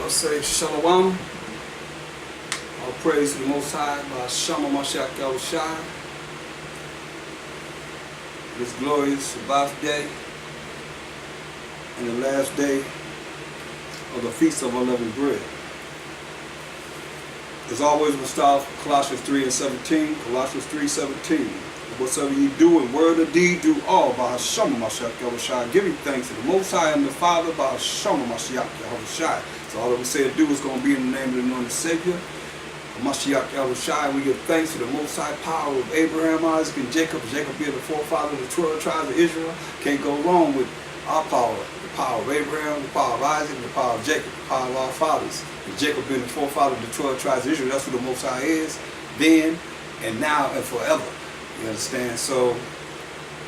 I'll say Shalom. All praise to the Most High by Shama Mashiach Yahushai. This glorious Sabbath day and the last day of the Feast of Unleavened Bread. As always, we'll start with Colossians 3:17. Colossians 3:17. Whatsoever ye do in word or deed, do all by Hashem Mashiach Yahushai, giving thanks to the Most High and the Father by Hashem Mashiach Yahushai. So all that we say to do is going to be in the name of the anointed Savior, Mashiach Yahushai. We give thanks to the Most High power of Abraham, Isaac, and Jacob. Jacob being the forefather of the 12 tribes of Israel. Can't go wrong with our power. The power of Abraham, the power of Isaac, and the power of Jacob, the power of our fathers. And Jacob being the forefather of the 12 tribes of Israel. That's who the Most High is, then and now and forever. You understand? So,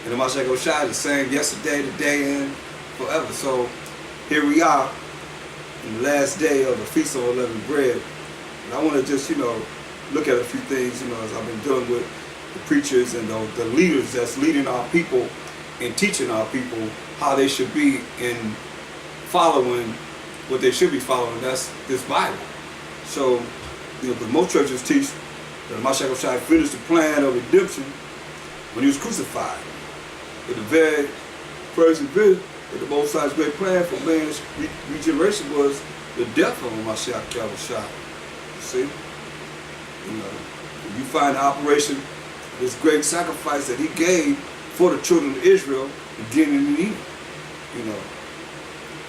and the Mashiach Yahushai is the same yesterday, today, and forever. So, here we are in the last day of the Feast of Unleavened Bread. And I want to just, look at a few things, as I've been dealing with the preachers and the leaders that's leading our people and teaching our people how they should be in following what they should be following. That's this Bible. So, because most churches teach that Mashiach Yahushai finished the plan of redemption when he was crucified. But the very first event that the Most High's great plan for man's regeneration was the death of Mashiach Yahushai. You see? You find the operation of this great sacrifice that he gave for the children of Israel beginning in Eden.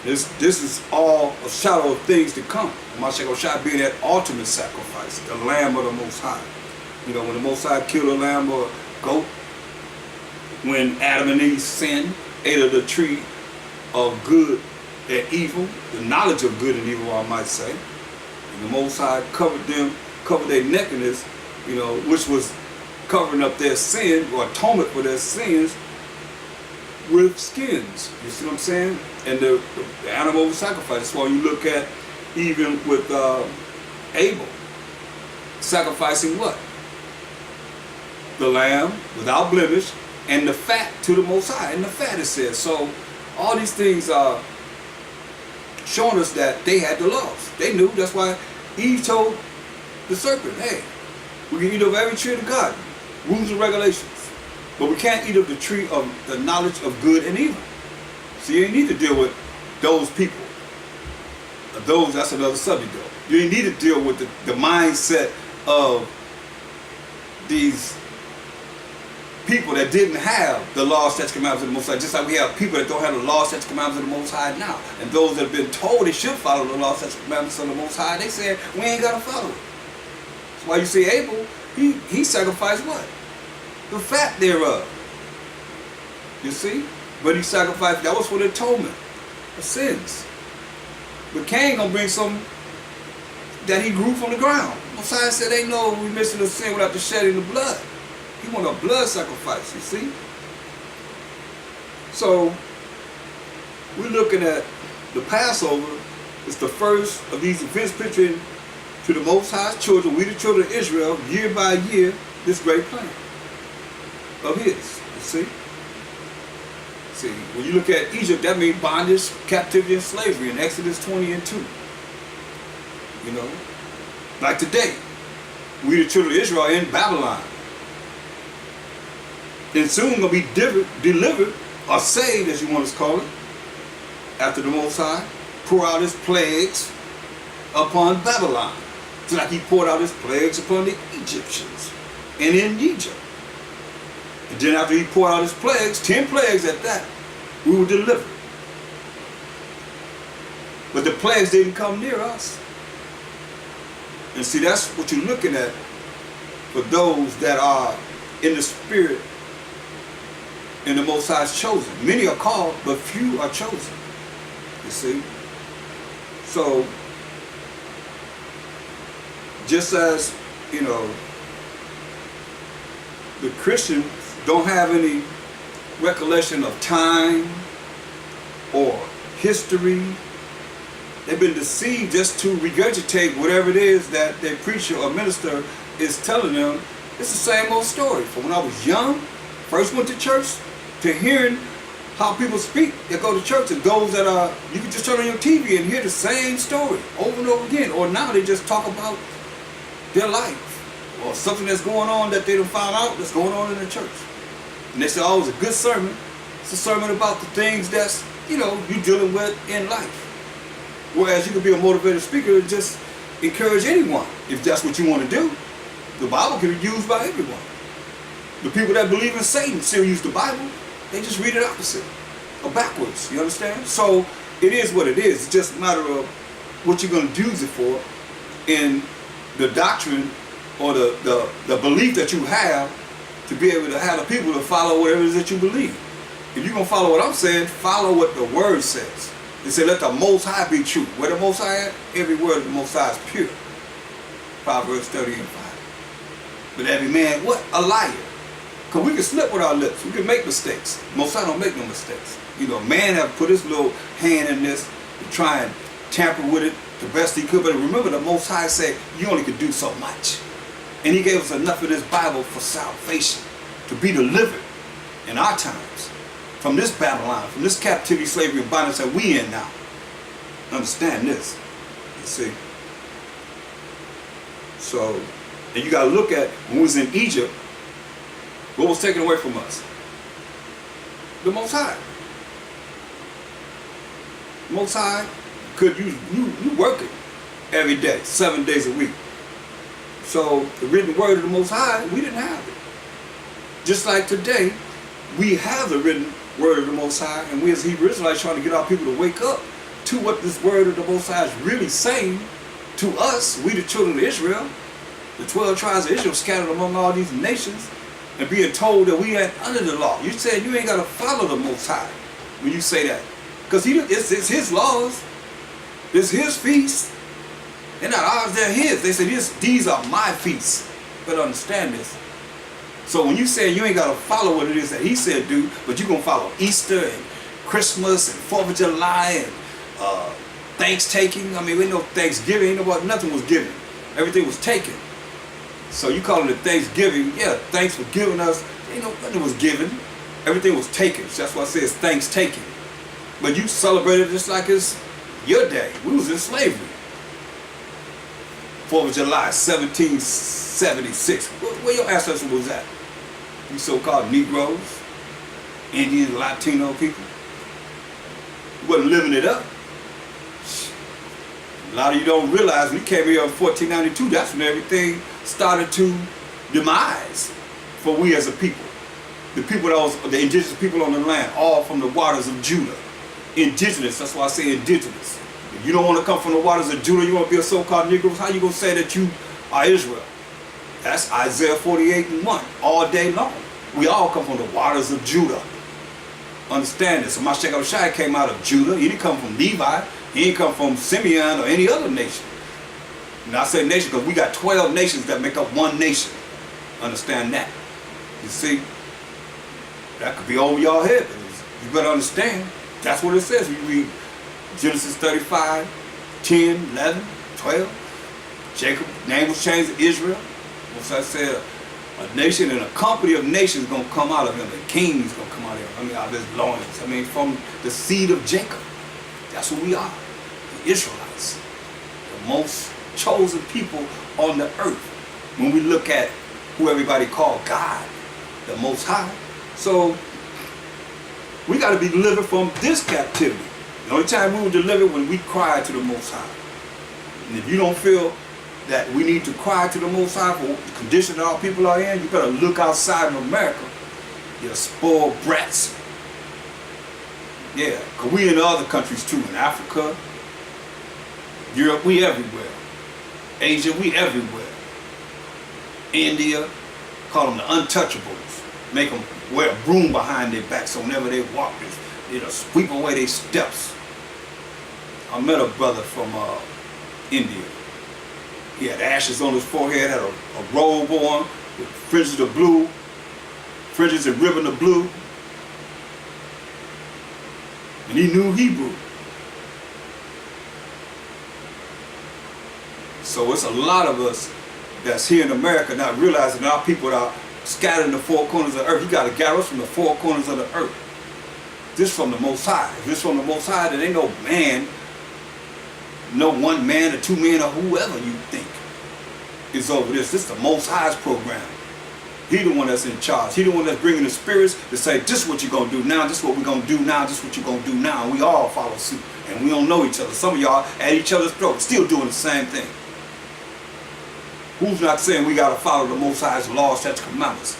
This is all a shadow of things to come. Mashiach Yahushai being that ultimate sacrifice, the Lamb of the Most High. When the Most High killed a lamb or a goat, when Adam and Eve sinned, ate of the tree of good and evil, the knowledge of good and evil, I might say. And the Most High covered their nakedness, which was covering up their sin or atonement for their sins with skins. You see what I'm saying? And the animal was sacrificed. That's why you look at even with Abel sacrificing what? The lamb without blemish and the fat to the Most High. And the fat, it says. So all these things are showing us that they had the laws. They knew. That's why Eve told the serpent, hey, we can eat of every tree of the garden. Rules and regulations. But we can't eat of the tree of the knowledge of good and evil. So you ain't need to deal with those people. That's another subject though. You ain't need to deal with the mindset of these people that didn't have the law, statutes, commandments of the Most High. Just like we have people that don't have the law, statutes, commandments of the Most High now. And those that have been told they should follow the law, statutes, commandments of the Most High, they said, we ain't got to follow it. That's why you see Abel, he sacrificed what? The fat thereof. You see? But he sacrificed, that was for the atonement of sins. But Cain gonna bring something that he grew from the ground. Most High said, ain't no remission of sin without the shedding of blood. He want a blood sacrifice, you see? So, we're looking at the Passover. It's the first of these events picturing to the Most High's children, we the children of Israel, year by year, this great plan of his, you see? See, when you look at Egypt, that means bondage, captivity, and slavery in Exodus 20:2. Like today, we the children of Israel are in Babylon. And soon going to be delivered, or saved, as you want to call it, after the Most High pour out his plagues upon Babylon. It's like he poured out his plagues upon the Egyptians and in Egypt. And then after he poured out his plagues, 10 plagues at that, we were delivered. But the plagues didn't come near us. And see, that's what you're looking at for those that are in the spirit and the Most High's chosen. Many are called, but few are chosen. You see? So, just as, the Christians don't have any recollection of time or history. They've been deceived just to regurgitate whatever it is that their preacher or minister is telling them. It's the same old story. From when I was young, first went to church, to hearing how people speak that go to church, and those that are, you can just turn on your TV and hear the same story over and over again. Or now they just talk about their life or something that's going on that they don't find out that's going on in the church. And they say, oh, it's a good sermon. It's a sermon about the things that's, you're dealing with in life. Whereas you could be a motivated speaker and just encourage anyone if that's what you want to do. The Bible can be used by everyone. The people that believe in Satan still use the Bible. They just read it opposite or backwards. You understand? So it is what it is. It's just a matter of what you're going to use it for in the doctrine or the belief that you have to be able to have the people to follow whatever it is that you believe. If you're going to follow what I'm saying, follow what the word says. They say, let the Most High be true. Where the Most High at? Every word of the Most High is pure. Proverbs 30:5. But every man, what? A liar. Because we can slip with our lips. We can make mistakes. Most High don't make no mistakes. Man have put his little hand in this to try and tamper with it the best he could. But remember, the Most High said, you only could do so much. And he gave us enough of this Bible for salvation, to be delivered in our times from this Babylon, from this captivity, slavery, and bondage that we in now. Understand this, you see. So, and you got to look at, when we was in Egypt, what was taken away from us? The Most High. The Most High could you working every day, 7 days a week. So the written word of the Most High, we didn't have it. Just like today, we have the written word of the Most High, and we as Hebrew Israelites trying to get our people to wake up to what this word of the Most High is really saying to us, we the children of Israel, the 12 tribes of Israel scattered among all these nations, and being told that we ain't under the law. You said you ain't got to follow the Most High when you say that. Because it's his laws. It's his feasts. They're not ours, they're his. They say, these are my feasts. You better understand this. So when you say you ain't got to follow what it is that he said do, but you're going to follow Easter and Christmas and 4th of July and Thanksgiving. I mean, we know Thanksgiving, nothing was given. Everything was taken. So you calling it Thanksgiving, yeah, thanks for giving us. Nothing was given. Everything was taken. So that's why I say it's thanks taken. But you celebrate it just like it's your day. We was in slavery. 4th of July, 1776. Where your ancestors was at? You so-called Negroes, Indians, Latino people. You wasn't living it up. A lot of you don't realize we came here in 1492. That's when everything started to demise for we as a people. The people the indigenous people on the land, all from the waters of Judah. Indigenous, that's why I say indigenous. If you don't want to come from the waters of Judah, you want to be a so-called Negro, how you going to say that you are Israel? That's Isaiah 48:1, all day long. We all come from the waters of Judah. Understand this. So Mashiach Shai came out of Judah. He didn't come from Levi. He didn't come from Simeon or any other nation. And I say nation because we got 12 nations that make up one nation. Understand that. You see? That could be over your head. You better understand. That's what it says. We read Genesis 35, 10, 11, 12. Jacob's name was changed to Israel. As I said, a nation and a company of nations is going to come out of him. A king is going to come out of him. Out of his loins. From the seed of Jacob. That's who we are. The Israelites. The most chosen people on the earth. When we look at who everybody called God, the Most High. So, we got to be delivered from this captivity. The only time we will deliver when we cry to the Most High. And if you don't feel that we need to cry to the Most High for the condition that our people are in, you better look outside of America. You're spoiled brats. Yeah, because we in the other countries too. In Africa, Europe, we everywhere. Asia, we everywhere. India, call them the untouchables. Make them wear a broom behind their back so whenever they walk, it'll sweep away their steps. I met a brother from India. He had ashes on his forehead, had a robe on with fringes of blue, fringes and ribbon of blue. And he knew Hebrew. So it's a lot of us that's here in America not realizing our people are scattered in the four corners of the earth. You got to gather us from the four corners of the earth. This from the Most High. If this from the Most High, there ain't no man, no one man or two men or whoever you think is over this. This is the Most High's program. He the one that's in charge. He the one that's bringing the spirits to say, this is what you're going to do now, this is what we're going to do now, this is what you're going to do now. And we all follow suit. And we don't know each other. Some of y'all at each other's throats, still doing the same thing. Who's not saying we got to follow the Most High's laws, statutes, commandments?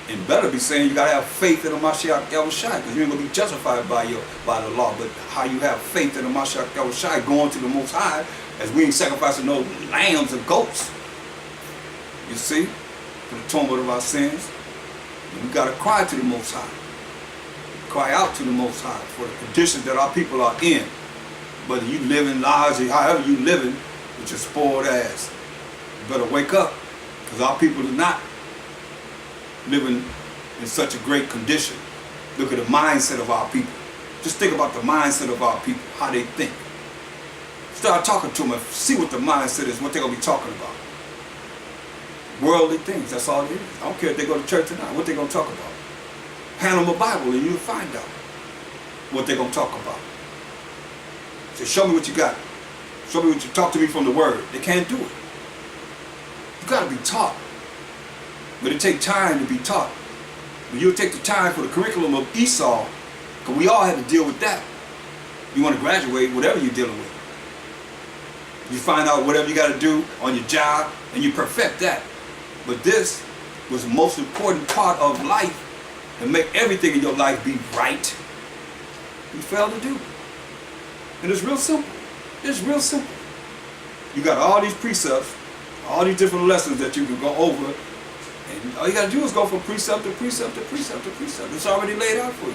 And better be saying you got to have faith in the Mashiach Yahushua, because you ain't going to be justified by the law. But how you have faith in the Mashiach Yahushua, going to the Most High, as we ain't sacrificing no lambs or goats. You see? For the atonement of our sins. And we got to cry to the Most High. Cry out to the Most High for the conditions that our people are in. Whether you live in largely, however you living with your spoiled ass. You better wake up, because our people are not living in such a great condition. Look at the mindset of our people. Just think about the mindset of our people, how they think. Start talking to them and see what the mindset is, what they're going to be talking about. Worldly things, that's all it is. I don't care if they go to church or not, what they're going to talk about. Hand them a Bible and you'll find out what they're going to talk about. Say, show me what you got. Show me what you talk to me from the Word. They can't do it. You got to be taught. But it takes time to be taught. But you'll take the time for the curriculum of Esau, because we all had to deal with that. You want to graduate, whatever you're dealing with. You find out whatever you got to do on your job, and you perfect that. But this was the most important part of life, and make everything in your life be right. You failed to do. And it's real simple. It's real simple. You got all these precepts, all these different lessons that you can go over, and all you got to do is go from precept to precept to precept to precept. It's already laid out for you.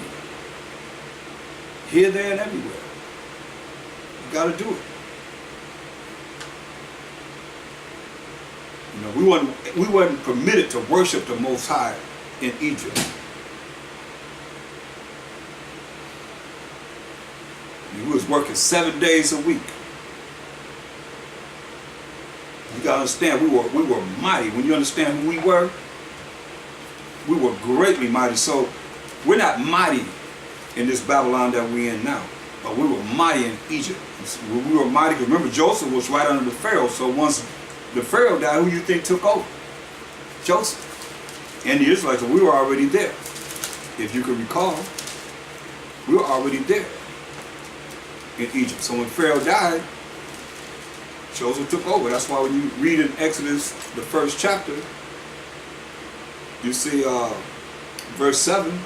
Here, there, and everywhere. You got to do it. You know, we wasn't permitted to worship the Most High in Egypt. We was working 7 days a week. You gotta understand, we were mighty. When you understand who we were greatly mighty. So we're not mighty in this Babylon that we're in now, but we were mighty in Egypt. We were mighty because remember, Joseph was right under the Pharaoh. So once the Pharaoh died, who you think took over? Joseph. And the Israelites, we were already there. If you can recall, we were already there in Egypt. So when Pharaoh died, Joseph took over. That's why when you read in Exodus, the first chapter, you see verse 7,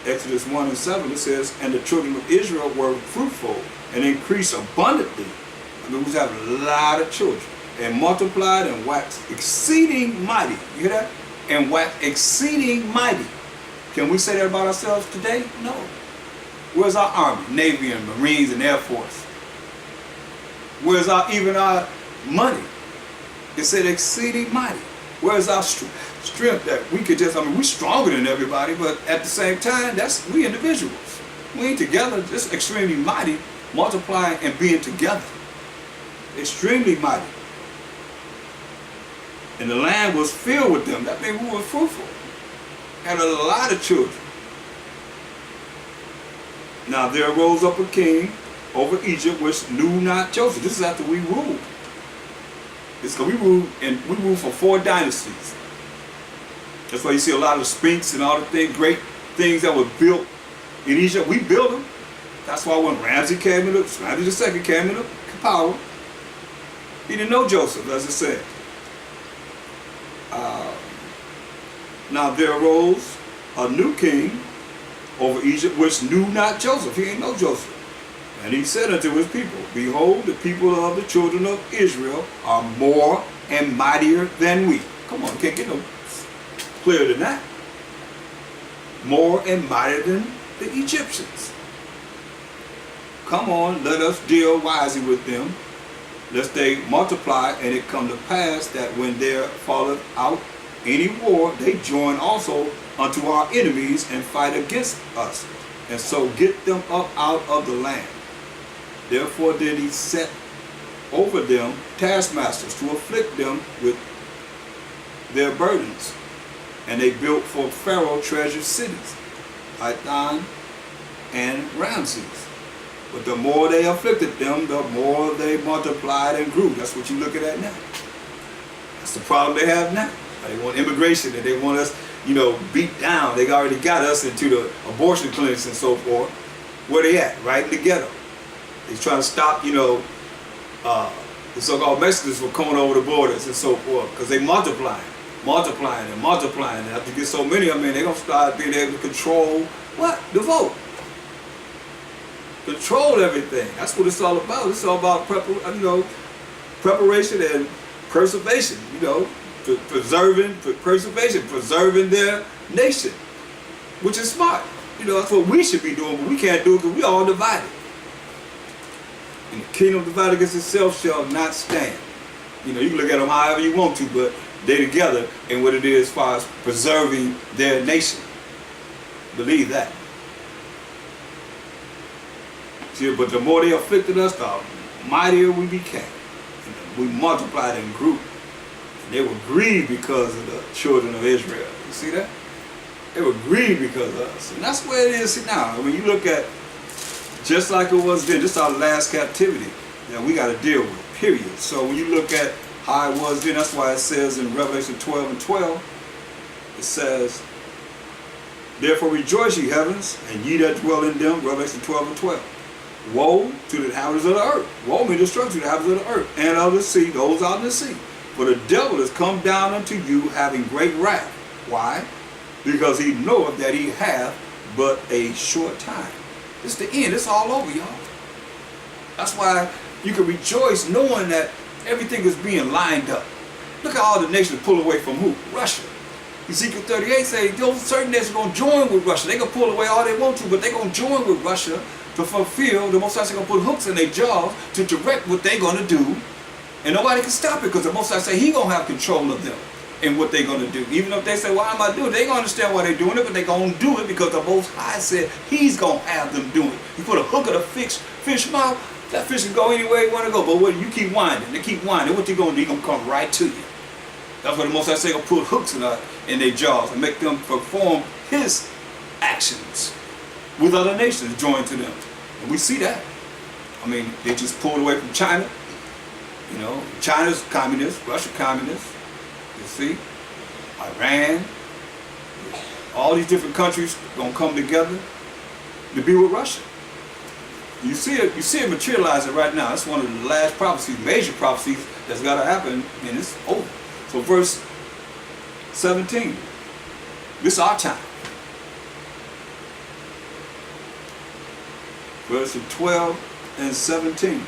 Exodus 1 and 7, it says, and the children of Israel were fruitful and increased abundantly. I mean, we have a lot of children. And multiplied and waxed exceeding mighty. You hear that? And waxed exceeding mighty. Can we say that about ourselves today? No. Where's our Army, Navy, and Marines, and Air Force? Where's even our money? It said exceeding mighty. Where's our strength that we could just, we're stronger than everybody, but at the same time, we individuals. We ain't together, just extremely mighty, multiplying and being together. Extremely mighty. And the land was filled with them. That means we were fruitful. Had a lot of children. Now there rose up a king over Egypt which knew not Joseph. This is after we ruled. It's because we ruled for 4 dynasties. That's why you see a lot of Sphinx and all the things, great things that were built in Egypt. We built them. That's why when Ramses came into, Ramses II came into power, he didn't know Joseph, as it said. Now there arose a new king over Egypt which knew not Joseph. He didn't know Joseph. And he said unto his people, behold, the people of the children of Israel are more and mightier than we. Come on, can't get no clearer than that. More and mightier than the Egyptians. Come on, let us deal wisely with them, lest they multiply, and it come to pass that when there falleth out any war, they join also unto our enemies and fight against us, and so get them up out of the land. Therefore did he set over them taskmasters to afflict them with their burdens. And they built for Pharaoh treasure cities, Pithom and Ramses. But the more they afflicted them, the more they multiplied and grew. That's what you're looking at now. That's the problem they have now. They want immigration and they want us, beat down. They already got us into the abortion clinics and so forth. Where they at? Right in the ghetto. They're trying to stop, the so-called Mexicans from coming over the borders and so forth, because they multiplying. And after you get so many of them, they're going to start being able to control what? The vote. Control everything. That's what it's all about. It's all about preparation and preservation, preserving their nation, which is smart. That's what we should be doing, but we can't do it because we all divided. And the kingdom divided against itself shall not stand. You can look at them however you want to, but they together in what it is as far as preserving their nation. Believe that. See, but the more they afflicted us, the mightier we became. We multiplied and grew. And they were grieved because of the children of Israel. You see that? They were grieved because of us. And that's where it is now. When you look at, just like it was then, this is our last captivity that we got to deal with, period. So when you look at how it was then, that's why it says in Revelation 12:12, it says, therefore rejoice, ye heavens, and ye that dwell in them, Revelation 12:12. Woe to the inhabitants of the earth. Woe means destruction to the inhabitants of the earth and of the sea, those out in the sea. For the devil is come down unto you, having great wrath. Why? Because he knoweth that he hath but a short time. It's the end. It's all over, y'all. That's why you can rejoice knowing that everything is being lined up. Look at all the nations pull away from who? Russia. Ezekiel 38 says those certain nations are going to join with Russia. They can pull away all they want to, but they're going to join with Russia to fulfill. The Most High is going to put hooks in their jaws to direct what they're going to do. And nobody can stop it because the Most High say He going to have control of them and what they're going to do. Even if they say, why am I doing it? They're going to understand why they're doing it, but they're going to do it because the Most High said He's going to have them do it. You put a hook in a fish mouth, that fish can go anywhere you want to go. But what you keep winding, they keep winding. What you going to do? He's going to come right to you. That's what the Most High say, going to put hooks in their jaws and make them perform His actions with other nations joined to them. And we see that. I mean, they just pulled away from China. China's communist, Russia communist. You see, Iran. All these different countries gonna come together to be with Russia. You see it materializing right now. That's one of the last prophecies, major prophecies that's got to happen, and it's over. So verse 17. This is our time. Verses 12 and 17.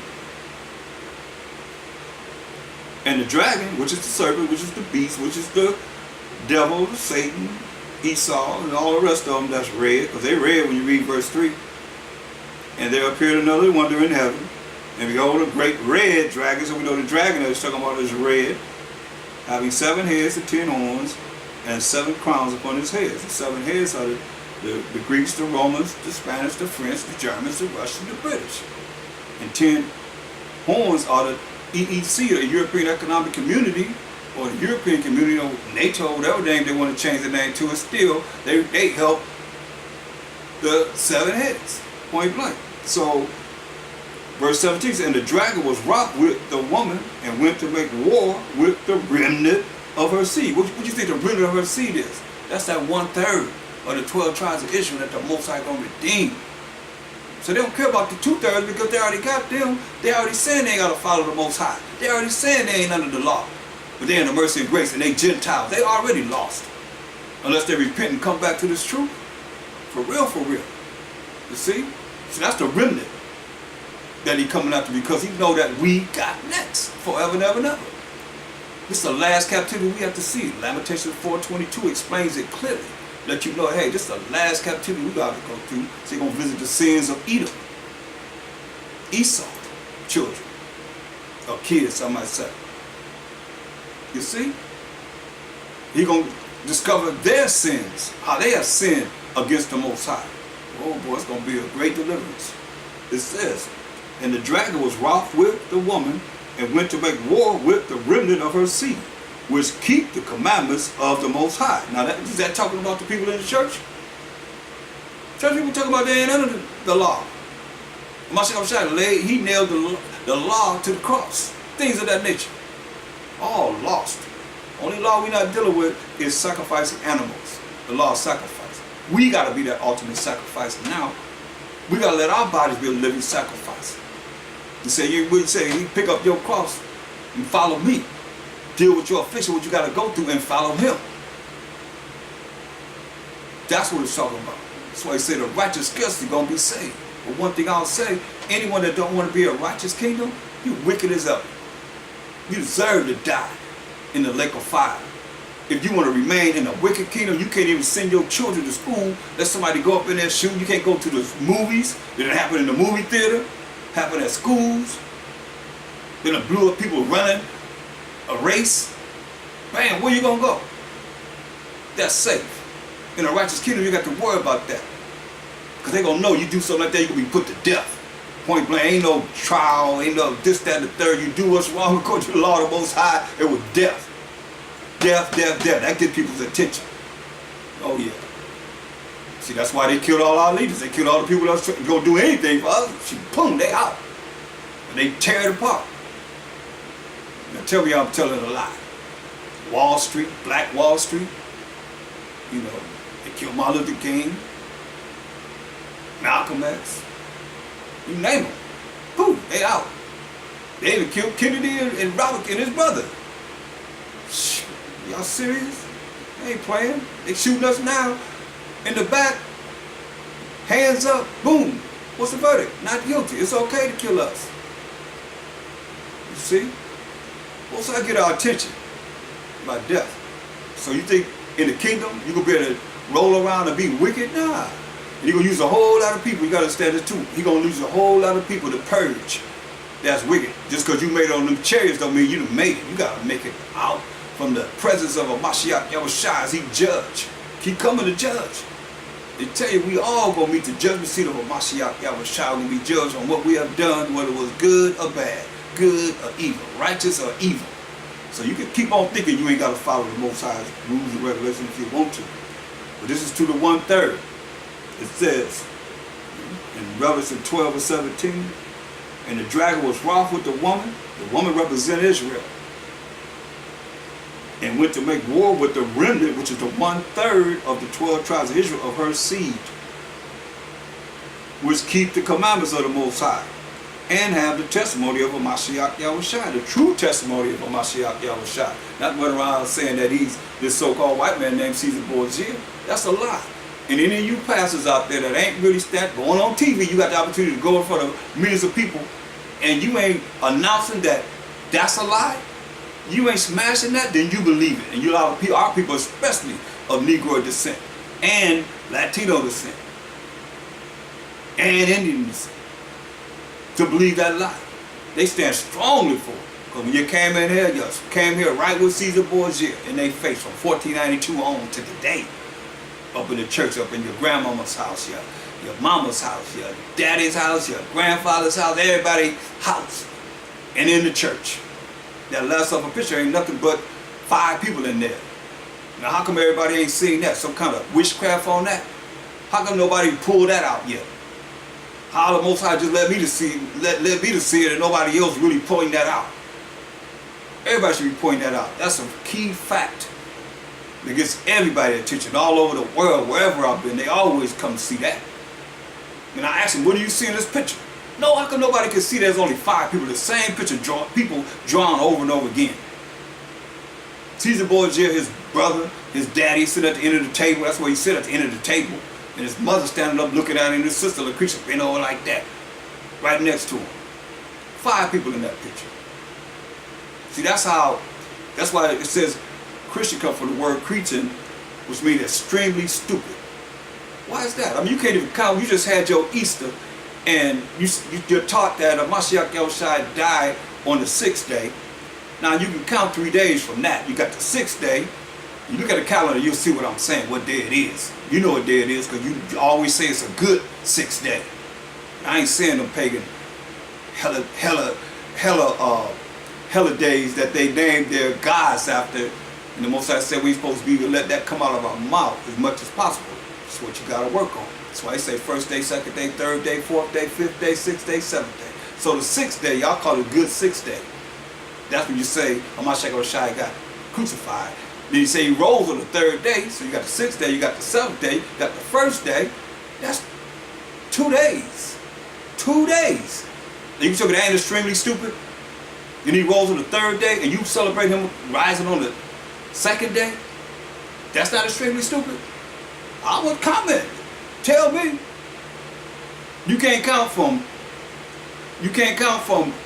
And the dragon, which is the serpent, which is the beast, which is the devil, Satan, Esau, and all the rest of them that's red, because they're red when you read verse 3. And there appeared another wonder in heaven, and behold, a great red dragon. So we know the dragon that he's talking about is red, having 7 heads and 10 horns, and 7 crowns upon his heads. The 7 heads are the Greeks, the Romans, the Spanish, the French, the Germans, the Russians, the British. And 10 horns are the EEC, the European Economic Community, or the European Community, or NATO, whatever name they want to change the name to, is still, they help the 7 heads, point blank. So, verse 17 says, and the dragon was wroth with the woman, and went to make war with the remnant of her seed. What do you think the remnant of her seed is? That's that 1/3 of the 12 tribes of Israel that the Most High going to redeem. So they don't care about the 2/3 because they already got them. They already saying they ain't got to follow the Most High. They already saying they ain't under the law. But they're in the mercy and grace, and they Gentiles. They already lost. Unless they repent and come back to this truth. For real, for real. You see? So that's the remnant that He coming after, because He know that we got next. Forever and ever and ever. This is the last captivity we have to see. Lamentations 4:22 explains it clearly. Let you know, hey, this is the last captivity we got to go through. So He's going to visit the sins of Edom. Esau, children. Or kids, some might say. You see? He's going to discover their sins. How they have sinned against the Most High. Oh boy, it's going to be a great deliverance. It says, and the dragon was wroth with the woman, and went to make war with the remnant of her seed, which keep the commandments of the Most High. Now, is that talking about the people in the church? Church people talking about they the law. Mashiach laid, he nailed the law to the cross. Things of that nature. All lost. Only law we're not dealing with is sacrificing animals. The law of sacrifice. We got to be that ultimate sacrifice now. We got to let our bodies be a living sacrifice. You say, you pick up your cross and follow me. Deal with your affliction, what you got to go through, and follow him. That's what it's talking about. That's why he said the righteous scarcely going to be saved. But one thing I'll say, anyone that don't want to be a righteous kingdom, you wicked as ever. You deserve to die in the lake of fire. If you want to remain in a wicked kingdom, you can't even send your children to school. Let somebody go up in there shooting. You can't go to the movies. It happened in the movie theater. Happened at schools. Then it blew up people running a race. Man, where you going to go? That's safe. In a righteous kingdom, you got to worry about that. Because they're going to know you do something like that, you're going to be put to death. Point blank, ain't no trial, ain't no this, that, and the third. You do what's wrong, according to the law of the Most High, it was death. Death, death, death. That gets people's attention. Oh, yeah. See, that's why they killed all our leaders. They killed all the people that was going to do anything for us. Boom, they out. And they tear it apart. Now tell me I'm telling a lie. Wall Street, Black Wall Street. You know, they killed Martin Luther King, Malcolm X. You name them. Boom, they out. They even killed Kennedy and Robert and his brother. Y'all serious? They ain't playing. They shooting us now in the back. Hands up. Boom. What's the verdict? Not guilty. It's okay to kill us. You see? What's I get our attention? By death. So you think in the kingdom you gonna be able to roll around and be wicked? Nah. And you're gonna use a whole lot of people. You gotta understand this too. You're gonna lose a whole lot of people to purge. That's wicked. Just because you made it on them chariots don't mean you done made it. You gotta make it out from the presence of a Mashiach Yahushua as he judge. Keep coming to judge. They tell you we all gonna meet the judgment seat of a Mashiach Yahushua. We're gonna be judged on what we have done, whether it was good or bad, good or evil, righteous or evil. So you can keep on thinking you ain't gotta follow the Most High's rules and regulations if you want to. But this is to the 1/3. It says in Revelation 12 and 17, and the dragon was wroth with the woman. The woman represented Israel. And went to make war with the remnant, which is the 1/3 of the 12 tribes of Israel, of her seed, which keep the commandments of the Most High, and have the testimony of a Mashiach Yahushua, the true testimony of a Mashiach Yahushua. Not running around saying that he's this so-called white man named Caesar Borgia. That's a lie. And any of you pastors out there that ain't really going on TV, you got the opportunity to go in front of millions of people, and you ain't announcing that that's a lie. You ain't smashing that, then you believe it. And you allow our people, especially of Negro descent and Latino descent and Indian descent, to believe that lie. They stand strongly for it. Because when you came in here, you came here right with Caesar Borgia in their face from 1492 on to today. Up in the church, up in your grandmama's house, your mama's house, your daddy's house, your grandfather's house, everybody's house, and in the church. That last supper picture ain't nothing but 5 people in there. Now how come everybody ain't seen that? Some kind of witchcraft on that? How come nobody pulled that out yet? How the Most High just let me to see it and nobody else really pointing that out? Everybody should be pointing that out. That's a key fact that gets everybody attention all over the world, wherever I've been. They always come to see that. And I asked them, what do you see in this picture? No, how come nobody can see there's only 5 people? The same picture people drawn over and over again. Caesar Borgia, his brother, his daddy sit at the end of the table. That's where he sit at the end of the table. And his mother standing up looking at him, and his sister Lucretia bent over like that, right next to him. 5 people in that picture. See, that's why it says Christian comes from the word Cretan, which means extremely stupid. Why is that? I mean, you can't even count. You just had your Easter, and you're taught that Mashiach Yahushua died on the 6th day. Now you can count 3 days from that. You got the 6th day. You look at the calendar, you'll see what I'm saying, what day it is. You know what day it is because you always say it's a good 6th day. I ain't saying them pagan hella days that they named their gods after. And the Most High said we supposed to be to let that come out of our mouth as much as possible. That's what you got to work on. That's why they say first day, second day, third day, fourth day, fifth day, sixth day, seventh day. So the sixth day, y'all call it good sixth day. That's when you say Hamashiach got crucified. Then you say he rose on the third day. So you got the sixth day, you got the seventh day, you got the first day. That's 2 days. 2 days. And you took it extremely stupid. And he rose on the third day, and you celebrate him rising on the second day. That's not extremely stupid. I would comment. Tell me. You can't count from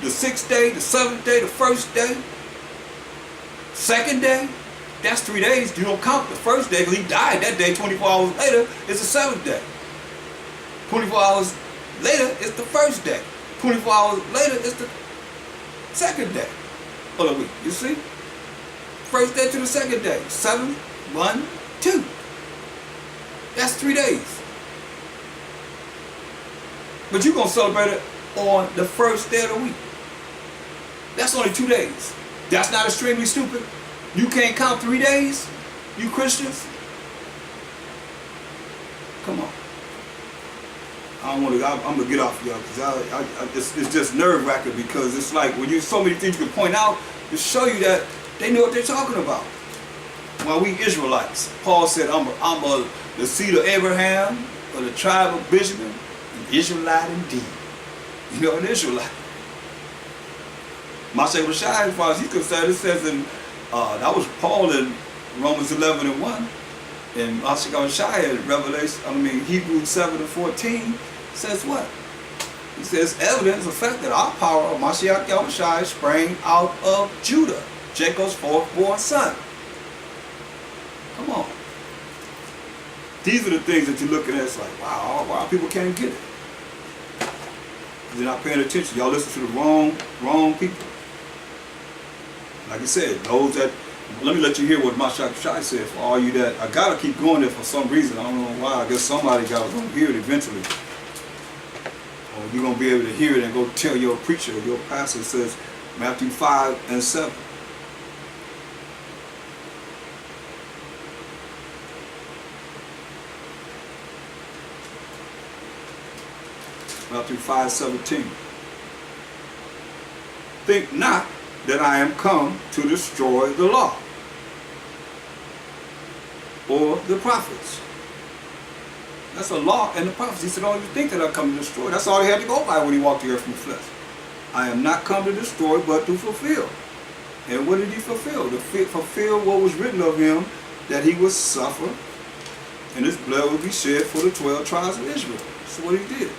the sixth day, the seventh day, the first day, second day. That's 3 days. You don't count the first day because he died that day. 24 hours later, it's the seventh day. 24 hours later, it's the first day. 24 hours later, it's the second day of the week. You see? First day to the second day. 7, 1, 2. That's 3 days. But you're going to celebrate it on the first day of the week. That's only 2 days. That's not extremely stupid. You can't count 3 days, you Christians? Come on. I'm gonna get off y'all because it's just nerve-wracking because it's like when you so many things you can point out to show you that they know what they're talking about. While we Israelites, Paul said, I'm the seed of Abraham, of the tribe of Benjamin, an Israelite indeed. You know, an Israelite. Mashiach Rashai, as far as he's concerned, it says in that was Paul in Romans 11:1, and Mashiach Rashai in Hebrews 7:14 says what? He says, evidence of the fact that our power of Mashiach Yahushua sprang out of Judah, Jacob's fourth-born son. Come on. These are the things that you're looking at. It's like, wow, people can't get it. They're not paying attention. Y'all listen to the wrong people. Like I said, those that, let me let you hear what Mashiach Shai said for all you that, I gotta keep going there for some reason. I don't know why. I guess somebody gonna hear it eventually. Or you're gonna be able to hear it and go tell your preacher, your pastor says, Matthew 5:7. Matthew 5:17. Think not that I am come to destroy the law or the prophets. That's a law and the prophets. He said, oh, you think that I come to destroy? That's all he had to go by when he walked the earth in the flesh. I am not come to destroy, but to fulfill. And what did he fulfill? To fulfill what was written of him, that he would suffer, and his blood would be shed for the 12 tribes of Israel. That's what he did.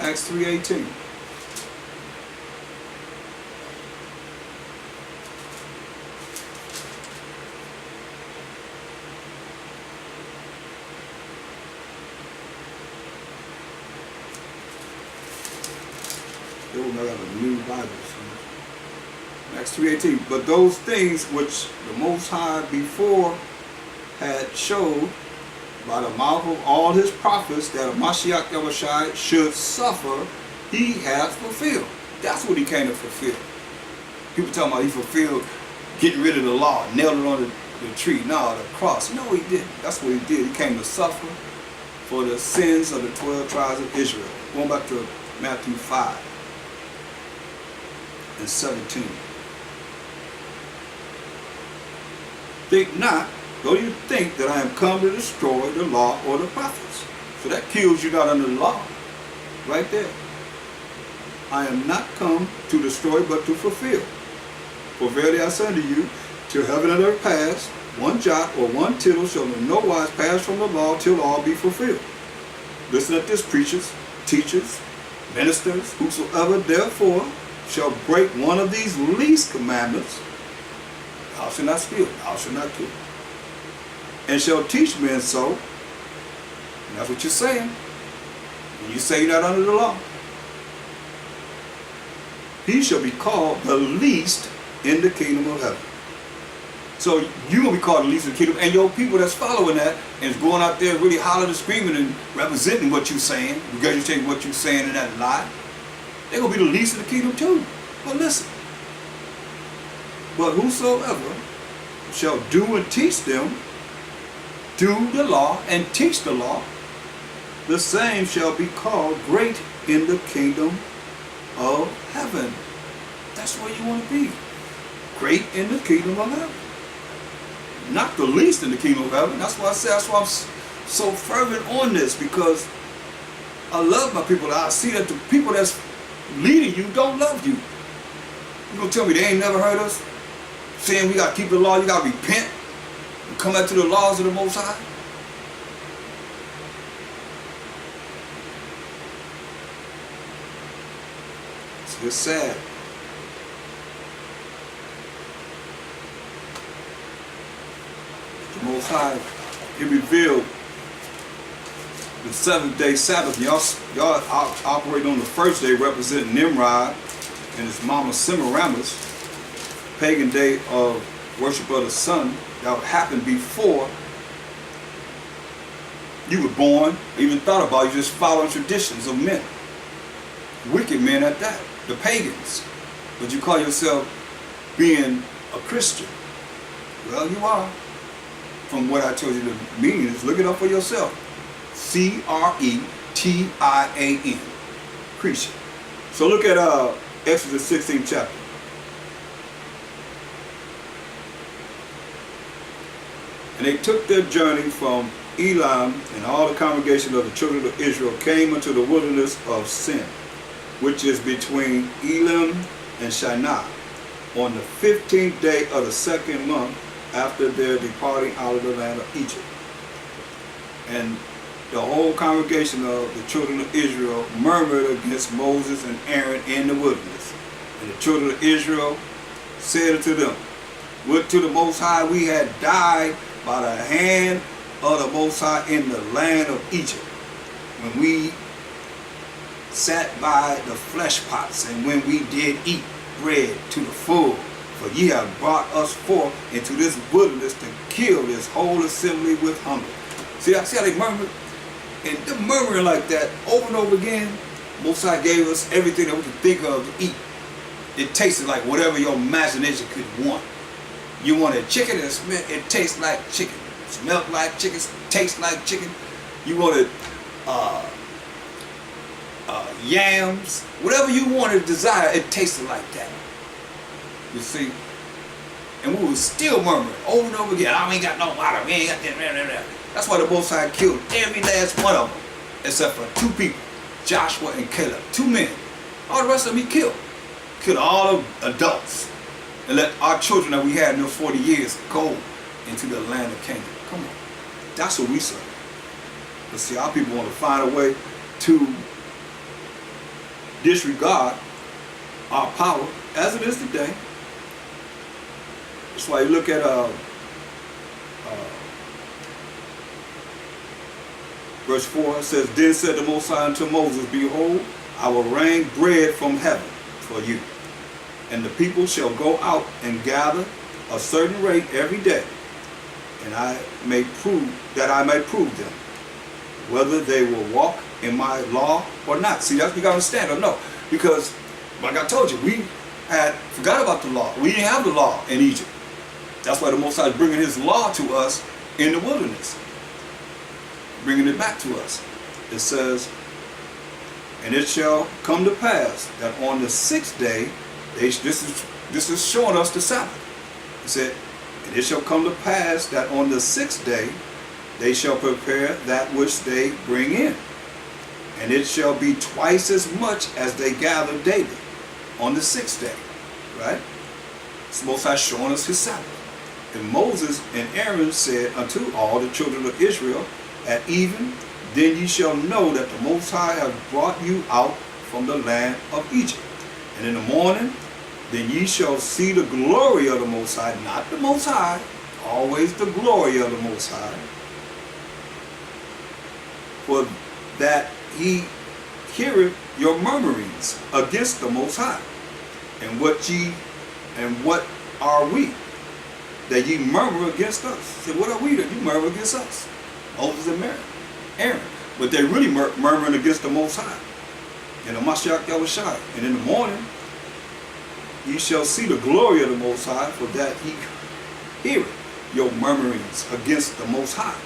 Acts 3:18. They will not have a new Bible. Acts 3:18. But those things which the Most High before had showed by the mouth of all his prophets that a Mashiach Yahushua should suffer, he has fulfilled. That's what he came to fulfill. People talking about he fulfilled getting rid of the law, nailed it on the tree. No, the cross. No, he didn't. That's what he did. He came to suffer for the sins of the 12 tribes of Israel. Going back to Matthew 5:17. Think not, though you think that I am come to destroy the law or the prophets. So that kills you not under the law. Right there. I am not come to destroy, but to fulfill. For verily I say unto you, till heaven and earth pass, one jot or one tittle shall in no wise pass from the law till all be fulfilled. Listen at this, preachers, teachers, ministers, whosoever therefore shall break one of these least commandments, thou shalt not steal, thou shalt not kill, and shall teach men so, and that's what you're saying, when you say you're not under the law, he shall be called the least in the kingdom of heaven. So you're going to be called the least in the kingdom, and your people that's following that and is going out there really hollering and screaming and representing what you're saying, regurgitating what you're saying in that lie, they're going to be the least in the kingdom too. But listen, but whosoever shall do and teach them do the law and teach the law, the same shall be called great in the kingdom of heaven. That's where you want to be. Great in the kingdom of heaven. Not the least in the kingdom of heaven. That's why I say, that's why I'm so fervent on this, because I love my people. I see that the people that's leading you don't love you. You gonna tell me they ain't never heard us saying we gotta keep the law, you gotta repent and come back to the laws of the Most High? It's sad. The Most High, He revealed the 7th-day Sabbath. Y'all operate on the first day, representing Nimrod and his mama Semiramis, pagan day of worship of the sun that happened before you were born, even thought about. You just following traditions of men, wicked men at that, the pagans. But you call yourself being a Christian. Well, you are. From what I told you the meaning is, look it up for yourself. Cretan, Christian. So look at Exodus 16th chapter. And they took their journey from Elam, and all the congregation of the children of Israel came into the wilderness of Sin, which is between Elam and Shinar, on the 15th day of the 2nd month after their departing out of the land of Egypt. And the whole congregation of the children of Israel murmured against Moses and Aaron in the wilderness. And the children of Israel said unto them, would to the Most High we had died by the hand of the Most High in the land of Egypt, when we sat by the flesh pots, and when we did eat bread to the full. For ye have brought us forth into this wilderness to kill this whole assembly with hunger. See how they murmured? And them murmuring like that over and over again, Most High gave us everything that we could think of to eat. It tasted like whatever your imagination could want. You wanted chicken, it tastes like chicken. Smelled like chicken, tastes like chicken. You wanted yams, whatever you wanted, desire, it tasted like that. You see? And we were still murmuring over and over again, we ain't got no water, we ain't got that. That's why the Most High killed every last one of them, except for 2 people, Joshua and Caleb, 2 men. All the rest of them he killed. Killed all the adults, and let our children that we had in those 40 years go into the land of Canaan. Come on. That's what we serve. But see, our people want to find a way to disregard our power as it is today. That's why you look at verse 4, it says, then said the Most High unto Moses, behold, I will rain bread from heaven for you, and the people shall go out and gather a certain rate every day, and I may prove them whether they will walk in my law or not. See, that's what you gotta understand, or no, because like I told you, we had forgot about the law. We didn't have the law in Egypt. That's why the Most High is bringing His law to us in the wilderness, bringing it back to us. It says, and it shall come to pass that on the 6th day, this is showing us the Sabbath. It said, and it shall come to pass that on the 6th day, they shall prepare that which they bring in. And it shall be twice as much as they gather daily on the 6th day. Right? It's Most High showing us His Sabbath. And Moses and Aaron said unto all the children of Israel, at even, then ye shall know that the Most High hath brought you out from the land of Egypt. And in the morning, then ye shall see the glory of the Most High, not the Most High, always the glory of the Most High. For that He heareth your murmurings against the Most High. And what are we, that ye murmur against us? Say, what are we that you murmur against us? Moses and Aaron. But they're really murmuring against the Most High. And the Mashiach Yahushua. And in the morning, ye shall see the glory of the Most High, for that He heareth your murmurings against the Most High.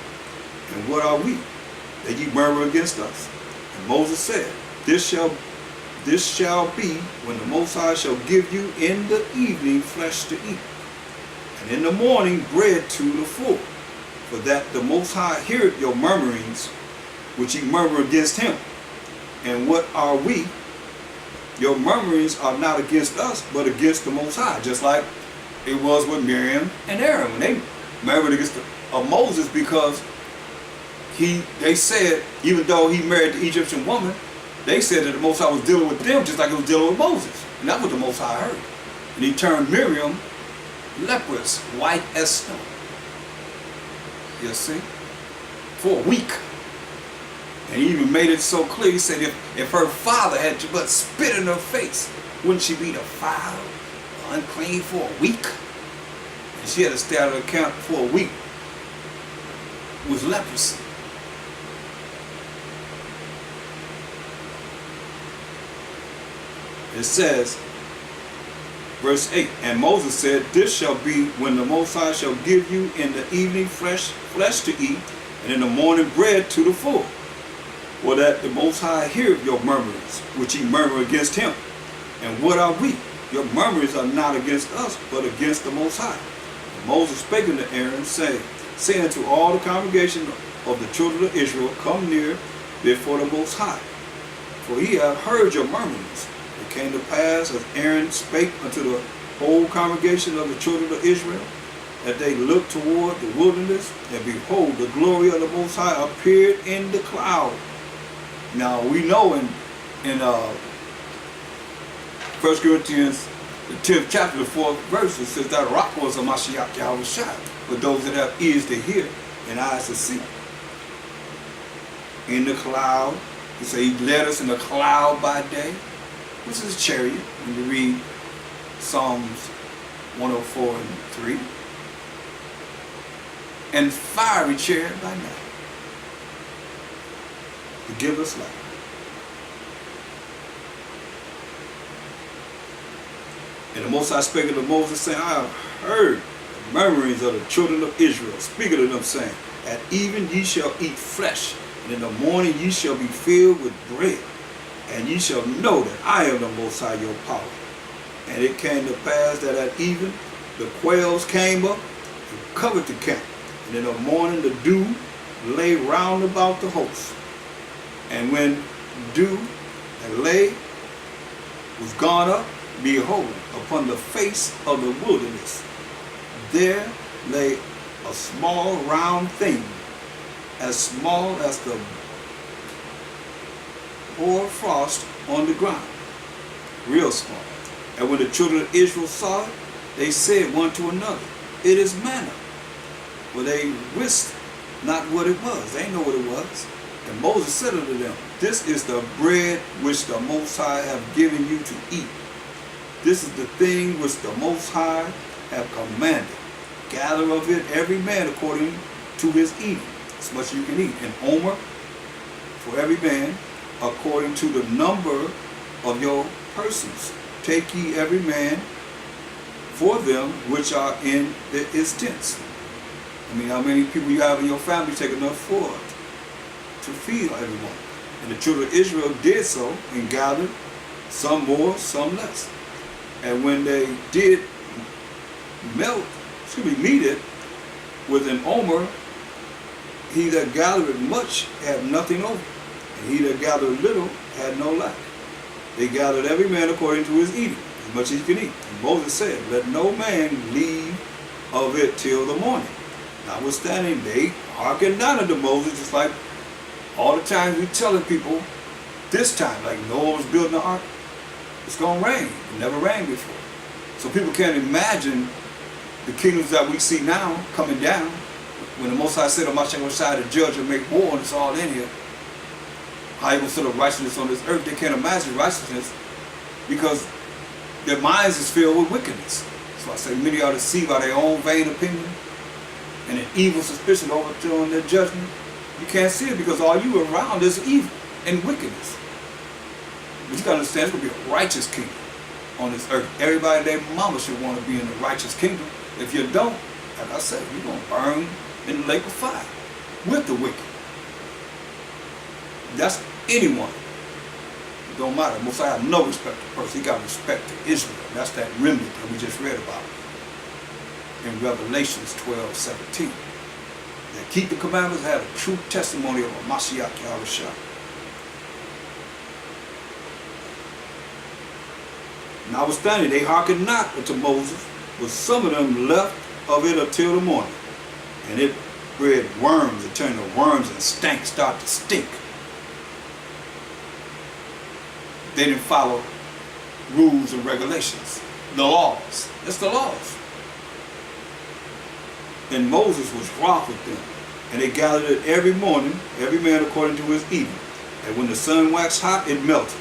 And what are we, that ye murmur against us? And Moses said, This shall be when the Most High shall give you in the evening flesh to eat, and in the morning bread to the full, for that the Most High heareth your murmurings, which ye murmur against him. And what are we? Your murmurings are not against us, but against the Most High, just like it was with Miriam and Aaron when they murmured against Moses, because they said, even though he married the Egyptian woman, they said that the Most High was dealing with them just like he was dealing with Moses. And that's what the Most High heard. And he turned Miriam leprous, white as snow. You see? For a week. And he even made it so clear, he said if her father had but spit in her face, wouldn't she be defiled, unclean for a week? And she had to stay out of the camp for a week with leprosy. It says, verse 8, And Moses said, This shall be when the Most High shall give you in the evening flesh to eat, and in the morning bread to the full, for that the Most High heareth your murmurings, which ye murmur against him. And what are we? Your murmurings are not against us, but against the Most High. And Moses spake unto Aaron, saying unto all the congregation of the children of Israel, Come near before the Most High, for he hath heard your murmurings. It came to pass, as Aaron spake unto the whole congregation of the children of Israel, that they looked toward the wilderness, and behold, the glory of the Most High appeared in the cloud. Now we know in 1 Corinthians, the 10th chapter, the 4th verse, it says that rock was a Mashiach Yahushua, for those that have ears to hear and eyes to see. In the cloud, he said he led us in the cloud by day, which is a chariot, when you read Psalms 104 and 3. And fiery chariot by night, to give us light. And the Most High spake unto Moses, saying, I have heard the murmurings of the children of Israel, speaking to them, saying, At even ye shall eat flesh, and in the morning ye shall be filled with bread, and ye shall know that I am the Most High your power. And it came to pass that at even the quails came up and covered the camp, and in the morning the dew lay round about the host. And when dew that lay was gone up, behold, upon the face of the wilderness, there lay a small round thing, as small as the hoar frost on the ground, real small. And when the children of Israel saw it, they said one to another, It is manna. For they wist not what it was. They didn't know what it was. And Moses said unto them, This is the bread which the Most High hath given you to eat. This is the thing which the Most High hath commanded. Gather of it every man according to his eating, as much as you can eat. And omer for every man according to the number of your persons. Take ye every man for them which are in his tents. I mean, how many people you have in your family, take enough for to feed everyone. And the children of Israel did so, and gathered, some more, some less. And when they did meet it with an omer, he that gathered much had nothing over, and he that gathered little had no lack. They gathered every man according to his eating, as much as he can eat. And Moses said, Let no man leave of it till the morning. Notwithstanding, they hearkened not unto Moses, just like all the times we telling people this time, like Noah was building the ark, it's going to rain. It never rained before. So people can't imagine the kingdoms that we see now coming down. When the Most High said, I'm on side to judge and make war, and it's all in here. How he will set up righteousness on this earth. They can't imagine righteousness because their minds is filled with wickedness. So I say many are deceived by their own vain opinion and an evil suspicion overthrowing their judgment. You can't see it because all you around is evil and wickedness. But you gotta understand, it's gonna be a righteous kingdom on this earth. Everybody and their mama should want to be in the righteous kingdom. If you don't, like I said, you're gonna burn in the lake of fire. with the wicked. That's anyone. It don't matter. Messiah have no respect to person. He got respect to Israel. That's that remnant that we just read about in Revelations 12:17. That keep the commandments, have a true testimony of a Mashiach Yahushua. Notwithstanding, they hearkened not unto Moses, but some of them left of it until the morning. And it bred worms, it turned to worms and start to stink. They didn't follow rules and regulations, the laws. That's the laws. And Moses was wroth with them. And they gathered it every morning, every man according to his eating. And when the sun waxed hot, it melted.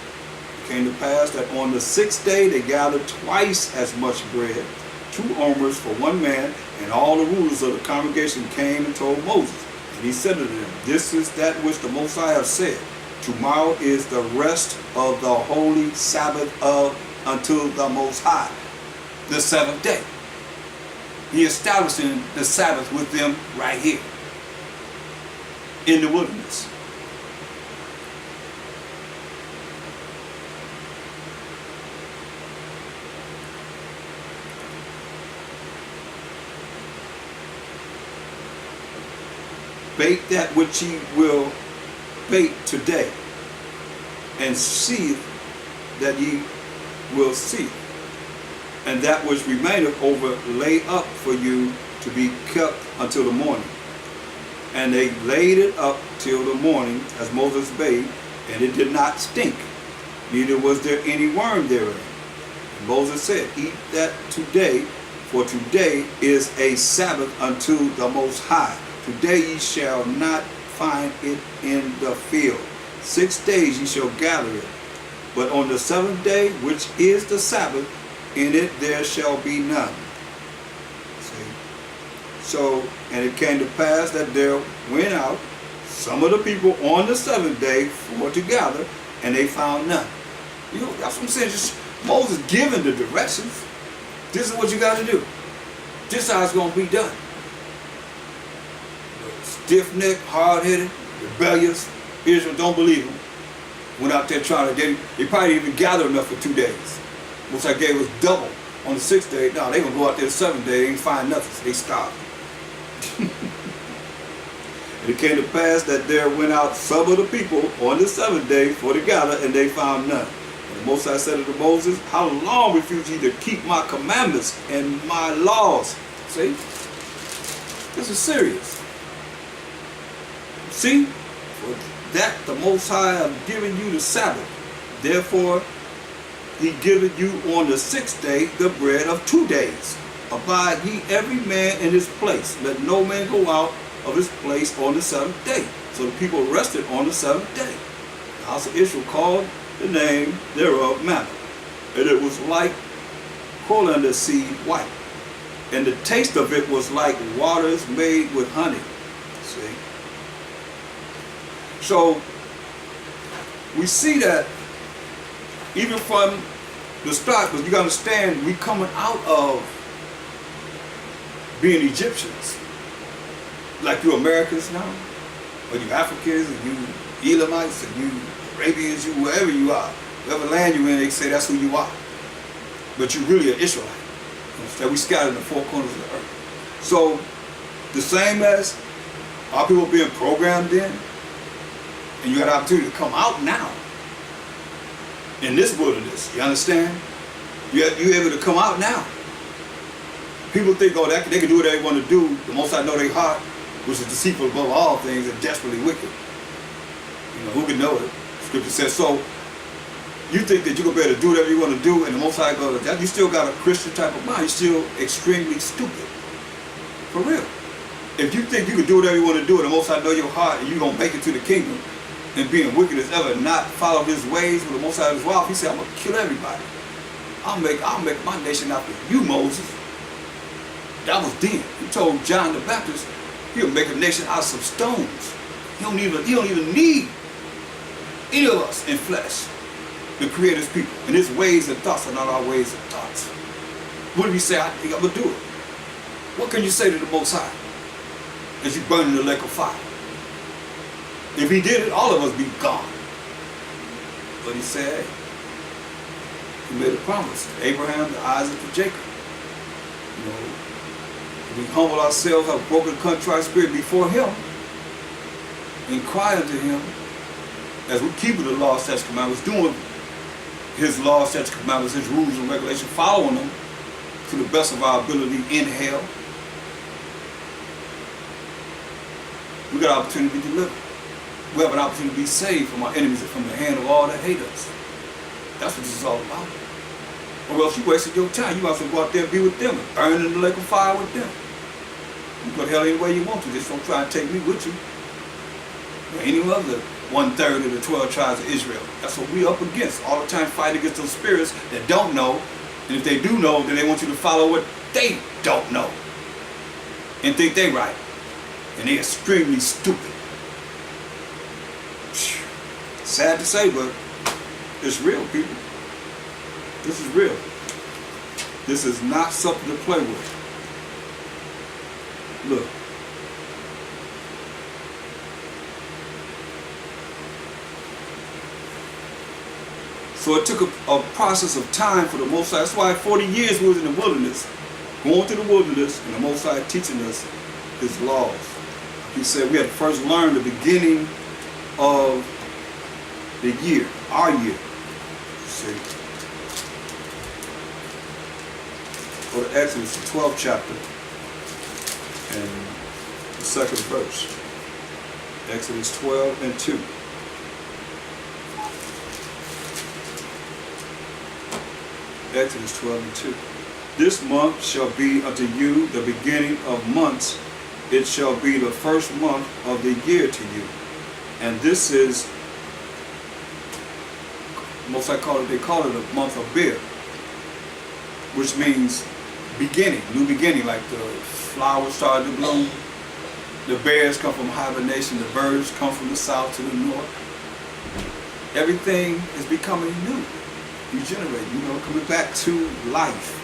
It came to pass that on the 6th day they gathered twice as much bread, 2 omers for one man, and all the rulers of the congregation came and told Moses. And he said to them, this is that which the Most High have said. Tomorrow is the rest of the holy Sabbath unto the Most High, the 7th day. He establishing the Sabbath with them right here in the wilderness. Bake that which ye will bake today, and see that ye will see, and that which remaineth over lay up for you to be kept until the morning. And they laid it up till the morning, as Moses bade, and it did not stink, neither was there any worm therein. And Moses said, eat that today, for today is a Sabbath unto the Most High. Today ye shall not find it in the field. 6 days ye shall gather it. But on the 7th day, which is the Sabbath, in it there shall be none. See? So, and it came to pass that there went out some of the people on the 7th day for to gather, and they found none. You know, that's what I'm saying. Just Moses giving the directions. This is what you got to do. This is how it's going to be done. Stiff-necked, hard-headed, rebellious Israel don't believe him. Went out there trying to, they probably didn't even gather enough for 2 days. Most I gave was double on the 6th day. No, they gonna go out there the 7th day, they ain't find nothing, so they stopped. And it came to pass that there went out some of the people on the 7th day for to gather, and they found none. And the Most High said unto Moses, how long refuse ye to keep my commandments and my laws? See? This is serious. See, for that the Most High have given you the Sabbath. Therefore, he giveth you on the 6th day the bread of 2 days. Abide ye every man in his place. Let no man go out of his place on the 7th day. So the people rested on the 7th day. The house of Israel called the name thereof manna. And it was like coriander seed white. And the taste of it was like waters made with honey. See? So we see that even from the start, because you got to understand, we coming out of being Egyptians. Like you Americans now, or you Africans, and you Elamites, and you Arabians, you wherever you are, whatever land you're in, they say that's who you are. But you're really an Israelite. That we scattered in the 4 corners of the earth. So the same as our people being programmed in, and you got an opportunity to come out now in this wilderness. You understand? You're able to come out now. People think, oh, they can do what they want to do. The Most I know their heart, which is deceitful above all things and desperately wicked. You know, who can know it? Scripture says so. You think that you're going to be able to do whatever you want to do, and the Most High goes, you still got a Christian type of mind. You're still extremely stupid. For real. If you think you can do whatever you want to do, and the Most High know your heart, and you're going to make it to the kingdom, and being wicked as ever, not follow his ways with the Most High as well, he said, I'm going to kill everybody. I'll make my nation after you, Moses. That was then. He told John the Baptist, he'll make a nation out of some stones. He don't even need any of us in flesh to create his people. And his ways and thoughts are not our ways and thoughts. What did he say? I think I'm going to do it. What can you say to the Most High as you burn in the lake of fire? If he did it, all of us be gone. But he said, hey, he made a promise to Abraham, to Isaac, to Jacob. You know, if we humble ourselves, have a broken, contrite spirit before him, and cry unto him, as we keep the law, statutes, commandments, doing his law, statutes, commandments, his rules and regulations, following them to the best of our ability in hell, we got an opportunity to be delivered. We have an opportunity to be saved from our enemies and from the hand of all that hate us. That's what this is all about. Or else you wasted your time. You might as well go out there and be with them and burn in the lake of fire with them. You go to hell any way you want to. Just don't try and take me with you. Or any other 1/3 of the 12 tribes of Israel. That's what we up against. All the time fighting against those spirits that don't know. And if they do know, then they want you to follow what they don't know. And think they right. And they're extremely stupid. Sad to say, but it's real, people. This is real. This is not something to play with. Look. So it took a process of time for the Most High. That's why 40 years we was in the wilderness. Going through the wilderness and the Most High teaching us his laws. He said we had to first learn the beginning of the year, our year. See? Go to Exodus, the 12th chapter, and the 2nd verse. Exodus 12 and 2. Exodus 12 and 2. This month shall be unto you the beginning of months. It shall be the first month of the year to you. And this is, most they call it a month of Beer, which means beginning, new beginning, like the flowers started to bloom, the bears come from hibernation, the birds come from the south to the north. Everything is becoming new, regenerating, coming back to life.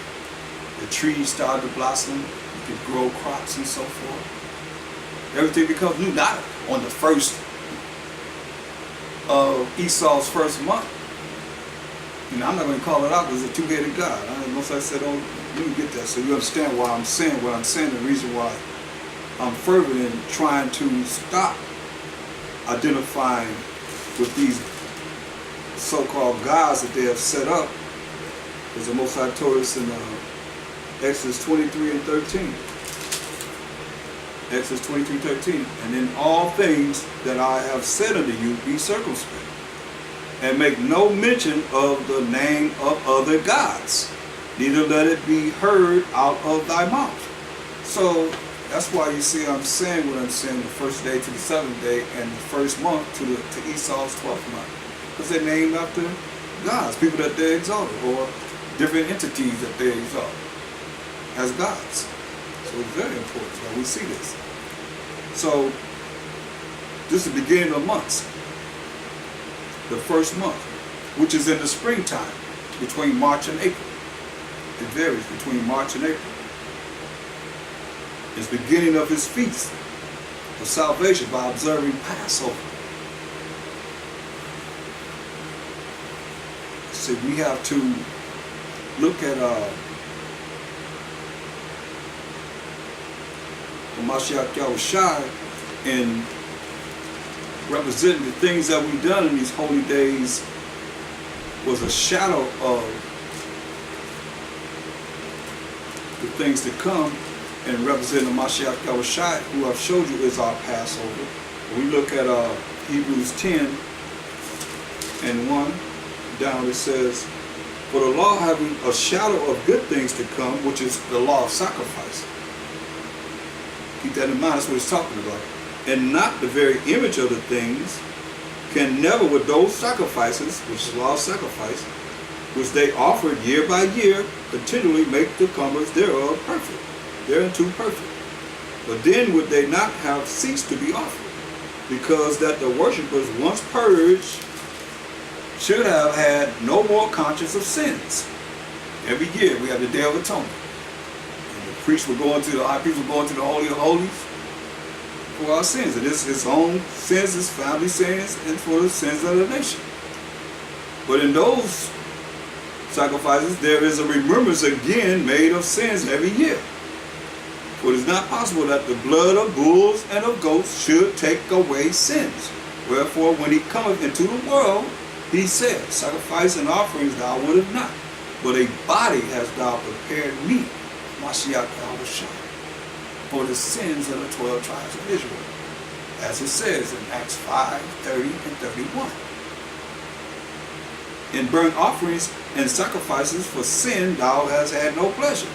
The trees started to blossom, you could grow crops and so forth. Everything becomes new, not on the first of Esau's first month. I'm not going to call it out because it's a two-headed God. Most I said, oh, let me get that so you understand why I'm saying what I'm saying, the reason why I'm fervent in trying to stop identifying with these so-called gods that they have set up. As the Most High told us in Exodus 23 and 13. Exodus 23:13. And in all things that I have said unto you, be circumspect, and make no mention of the name of other gods, neither let it be heard out of thy mouth. So that's why you see I'm saying what I'm saying, the first day to the seventh day, and the first month to Esau's 12th month, because they're named after gods, people that they exalted, or different entities that they exalt as gods. So it's very important that we see this. So this is the beginning of months. The first month, which is in the springtime, between March and April. It varies between March and April. It's the beginning of his feast of salvation by observing Passover. So we have to look at Mashiach Yahushai and representing the things that we've done in these holy days was a shadow of the things to come, and representing Mashiach Yahushai, who I've showed you is our Passover. When we look at Hebrews 10 and 1 down, it says, for the law having a shadow of good things to come, which is the law of sacrifice. Keep that in mind, that's what it's talking about. And not the very image of the things, can never with those sacrifices, which is the law of sacrifice, which they offered year by year, continually make the comers thereof perfect, thereunto perfect. But then would they not have ceased to be offered, because that the worshippers once purged should have had no more conscience of sins. Every year we have the Day of Atonement. And the priest will go into the high priest will go into the Holy of Holies for our sins. It is his own sins, his family sins, and for the sins of the nation. But in those sacrifices, there is a remembrance again made of sins every year. For it is not possible that the blood of bulls and of goats should take away sins. Wherefore, when he cometh into the world, he said, sacrifice and offerings thou wouldest not, but a body hast thou prepared me, Mashiach Yahushua, for the sins of the 12 tribes of Israel, as it says in Acts 5, 30 and 31. In burnt offerings and sacrifices for sin thou hast had no pleasure.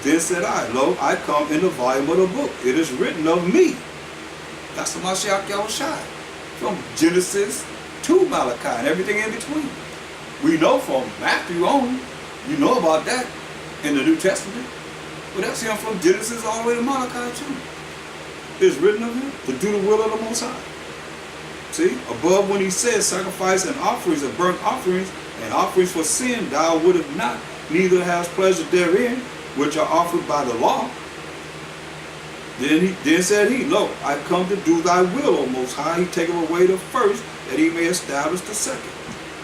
Then said I, lo, I come in the volume of the book. It is written of me. That's the Mashiach Yahushua. From Genesis to Malachi and everything in between. We know from Matthew on, you know about that in the New Testament. But that's him from Genesis all the way to Malachi too. It's written of him to do the will of the Most High. See, above when he says sacrifice and offerings of burnt offerings and offerings for sin, thou wouldest not, neither hast pleasure therein, which are offered by the law. Then said he, lo, I come to do thy will, O Most High. He taketh away the first, that he may establish the second.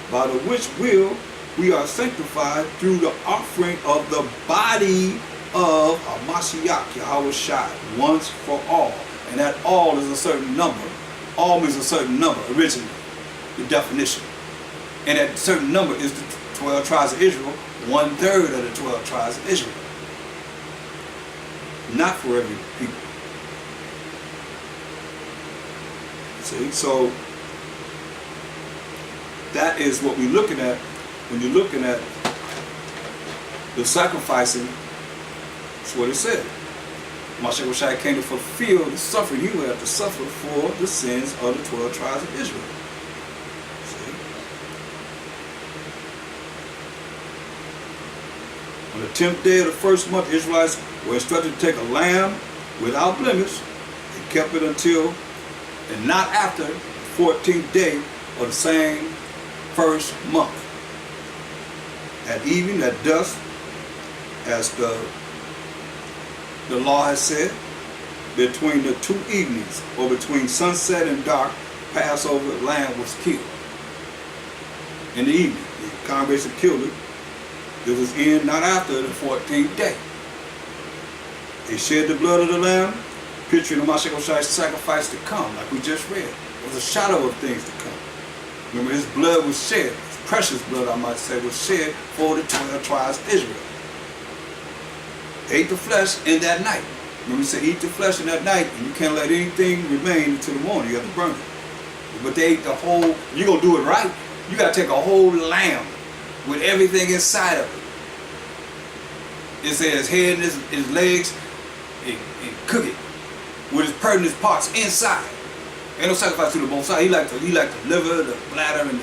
By the which will we are sanctified through the offering of the body of Mashiach Yahushua once for all. And that all is a certain number. All means a certain number originally, the definition. And that certain number is the 12 tribes of Israel, 1/3 of the 12 tribes of Israel. Not for every people. See, so that is what we're looking at when you're looking at the sacrificing. That's what it said. Mashiach came to fulfill the suffering he would have to suffer for the sins of the 12 tribes of Israel. See? On the 10th day of the first month, Israelites were instructed to take a lamb without blemish and kept it until, and not after, the 14th day of the same first month. At evening, at dusk, as the law has said, between the two evenings, or between sunset and dark, Passover lamb was killed. In the evening, the congregation killed it. This was in not after the 14th day. They shed the blood of the lamb, picturing the Mashiach's sacrifice to come, like we just read. It was a shadow of things to come. Remember, his blood was shed, his precious blood, I might say, was shed for the 12 tribes of Israel. Ate the flesh in that night. Remember, we said eat the flesh in that night, and you can't let anything remain until the morning. You have to burn it. But they ate the whole, you're going to do it right. You got to take a whole lamb with everything inside of it. It says his head and his legs, and cook it with his pertinent parts inside. Ain't no sacrifice to the Most High. He like the liver, the bladder, and